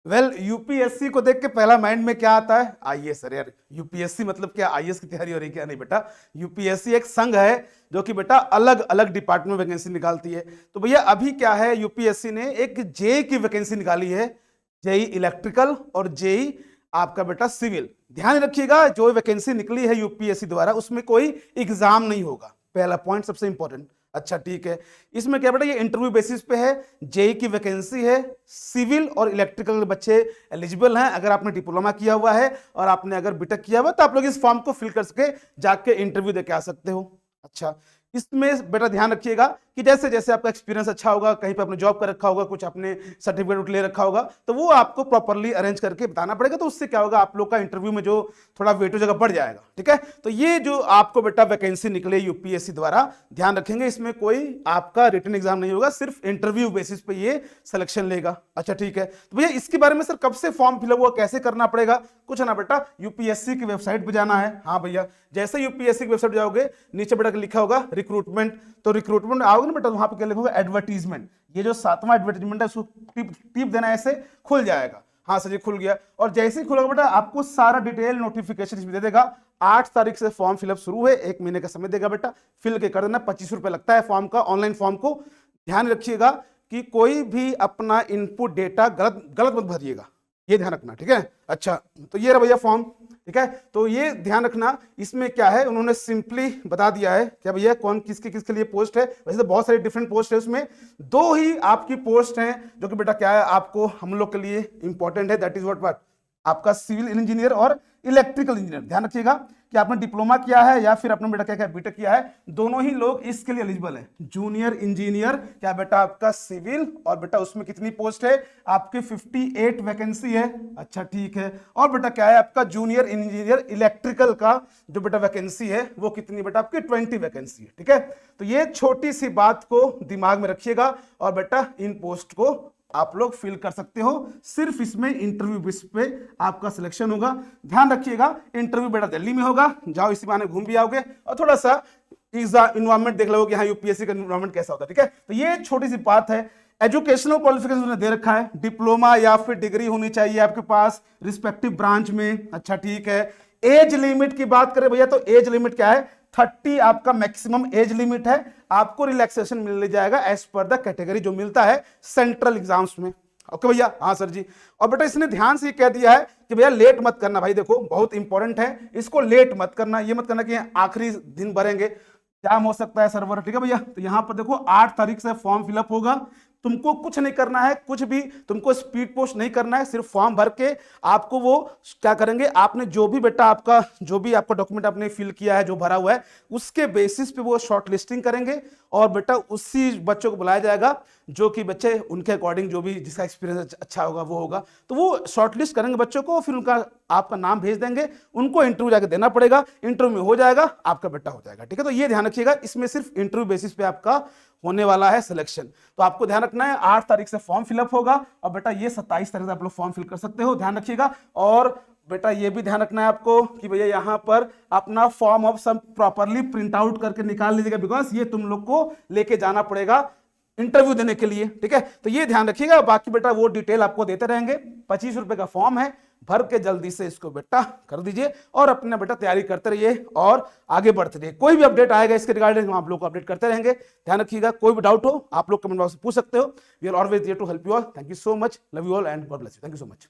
Well UPSC को देख के पहला माइंड में क्या आता है? आईएएस। अरे यार यूपीएससी मतलब क्या आईएएस की तैयारी हो रही है क्या? नहीं बेटा, यूपीएससी एक संघ है जो कि बेटा अलग अलग डिपार्टमेंट में वैकेंसी निकालती है। तो भैया अभी क्या है, यूपीएससी ने एक जेई की वैकेंसी निकाली है, जेई इलेक्ट्रिकल और जेई आपका बेटा सिविल। ध्यान रखिएगा जो वैकेंसी निकली है यूपीएससी द्वारा उसमें कोई एग्जाम नहीं होगा, पहला पॉइंट सबसे इंपॉर्टेंट। अच्छा ठीक है, इसमें क्या बेटा ये इंटरव्यू बेसिस पे है, जेई की वैकेंसी है, सिविल और इलेक्ट्रिकल के बच्चे एलिजिबल हैं। अगर आपने डिप्लोमा किया हुआ है और आपने अगर बीटेक किया हुआ तो आप लोग इस फॉर्म को फिल कर सके जाके इंटरव्यू दे के आ सकते हो। अच्छा, इसमें बेटा ध्यान रखिएगा कि जैसे जैसे आपका एक्सपीरियंस अच्छा होगा, कहीं पे आपने जॉब कर रखा होगा, कुछ आपने सर्टिफिकेट ले रखा होगा, तो वो आपको प्रॉपर्ली अरेंज करके बताना पड़ेगा। तो उससे क्या होगा, आप लोग का इंटरव्यू में जो थोड़ा वेटेज जगह बढ़ जाएगा। ठीक है, तो ये जो आपको बेटा वैकेंसी निकले यूपीएससी द्वारा, ध्यान रखेंगे इसमें कोई आपका रिटन एग्जाम नहीं होगा, सिर्फ इंटरव्यू बेसिस पे ये सिलेक्शन लेगा। अच्छा ठीक है, तो भैया इसके बारे में सर कब से फॉर्म फिलअप हुआ, कैसे करना पड़ेगा? कुछ ना बेटा, यूपीएससी की वेबसाइट पे जाना है। हाँ भैया, जैसे यूपीएससी की वेबसाइट जाओगे नीचे बेटा लिखा होगा रिक्रूटमेंट, तो रिक्रूटमेंट आओगे ना बेटा, वहां पे क्या लिखोगे? एडवर्टीजमेंट। ये जो 7वां एडवर्टीजमेंट है उसको टिप देना, ऐसे खुल जाएगा। हाँ सर जी खुल गया। और जैसे ही खुलेगा बेटा आपको सारा डिटेल नोटिफिकेशन इसमें दे देगा। 8 तारीख से फॉर्म फिलअप शुरू है, 1 महीने का समय देगा बेटा, फिल के कर देना। 25 रुपए लगता है फॉर्म का, ऑनलाइन फॉर्म को। ध्यान रखिएगा कि कोई भी अपना इनपुट डेटा गलत मत भरिएगा, ये ध्यान रखना। ठीक है, अच्छा तो ये रहा भैया फॉर्म। ठीक है, तो ये ध्यान रखना, इसमें क्या है उन्होंने सिंपली बता दिया है क्या भैया कौन किसके किसके लिए पोस्ट है। वैसे तो बहुत सारी डिफरेंट पोस्ट है, उसमें 2 ही आपकी पोस्ट हैं जो कि बेटा क्या है आपको हम लोग के लिए इंपॉर्टेंट है, दैट इज व्हाट आपका सिविल इंजीनियर और इलेक्ट्रिकल इंजीनियर। ध्यान रखिएगा कि आपने डिप्लोमा किया है या फिर आपने बेटा क्या क्या बीटेक किया है, दोनों ही लोग इसके लिए एलिजिबल है। जूनियर इंजीनियर क्या बेटा आपका सिविल, और बेटा उसमें कितनी पोस्ट है आपकी? 58 वैकेंसी है। अच्छा ठीक है, और बेटा क्या है आपका जूनियर इंजीनियर इलेक्ट्रिकल का जो बेटा वैकेंसी है वो कितनी बेटा आपकी? 20 वैकेंसी है। ठीक है, तो ये छोटी सी बात को दिमाग में रखिएगा और बेटा इन पोस्ट को आप लोग फिल कर सकते हो। सिर्फ इसमें इंटरव्यू बेस पे आपका सिलेक्शन होगा। ध्यान रखिएगा इंटरव्यू बेटा दिल्ली में होगा, जाओ इसी बहाने घूम भी आओगे और थोड़ा सा इन्वायरमेंट देख लोगे कि हाँ यूपीएससी का इन्वायरमेंट कैसा होता है। ठीक है, तो ये छोटी सी बात है। एजुकेशनल क्वालिफिकेशन उन्होंने दे रखा है, डिप्लोमा या फिर डिग्री होनी चाहिए आपके पास रिस्पेक्टिव ब्रांच में। अच्छा ठीक है, एज लिमिट की बात करें भैया तो एज लिमिट क्या है? 30 आपका मैक्सिमम एज लिमिट है। आपको रिलैक्सेशन मिल जाएगा एज पर द कैटेगरी जो मिलता है सेंट्रल एग्जाम्स में। ओके भैया, हाँ सर जी। और बेटा इसने ध्यान से कह दिया है कि भैया लेट मत करना। भाई देखो बहुत इंपॉर्टेंट है, इसको लेट मत करना, ये मत करना कि आखिरी दिन भरेंगे, जाम हो सकता है सर्वर। ठीक है भैया, तो यहां पर देखो 8 तारीख से फॉर्म फिलअप होगा। तुमको कुछ नहीं करना है, कुछ भी तुमको स्पीड पोस्ट नहीं करना है, सिर्फ फॉर्म भर के आपको वो क्या करेंगे, आपने जो भी बेटा आपका जो भी आपका डॉक्यूमेंट आपने फिल किया है जो भरा हुआ है उसके बेसिस पे वो शॉर्ट लिस्टिंग करेंगे और बेटा उसी बच्चों को बुलाया जाएगा जो कि बच्चे उनके अकॉर्डिंग जो भी जिसका एक्सपीरियंस अच्छा होगा वो होगा, तो वो शॉर्टलिस्ट करेंगे बच्चों को, फिर उनका आपका नाम भेज देंगे, उनको इंटरव्यू जाके देना पड़ेगा, इंटरव्यू में हो जाएगा आपका बेटा हो जाएगा। ठीक है, तो ये ध्यान रखिएगा इसमें सिर्फ इंटरव्यू बेसिस पे आपका होने वाला है सिलेक्शन। तो आपको ध्यान रखना है 8 तारीख से फॉर्म फिलअप होगा और बेटा ये 27 तारीख से आप लोग फॉर्म फिल कर सकते हो, ध्यान रखिएगा। और बेटा ये भी ध्यान रखना है आपको कि भैया यहाँ पर अपना फॉर्म ऑफ सब प्रॉपरली प्रिंट आउट करके निकाल लीजिएगा, बिकॉज ये तुम लोग को लेके जाना पड़ेगा इंटरव्यू देने के लिए। ठीक है, तो ये ध्यान रखिएगा, बाकी बेटा वो डिटेल आपको देते रहेंगे। 25 रुपए का फॉर्म है, भर के जल्दी से इसको बेटा कर दीजिए और अपना बेटा तैयारी करते रहिए और आगे बढ़ते रहिए। कोई भी अपडेट आएगा इसके रिगार्डिंग हम आप लोग को अपडेट करते रहेंगे। ध्यान रखिएगा, कोई भी डाउट हो आप लोग कमेंट बॉक्स में पूछ सकते हो। We are always here to help you all. Thank you so much, love you all and God bless you. Thank you so much.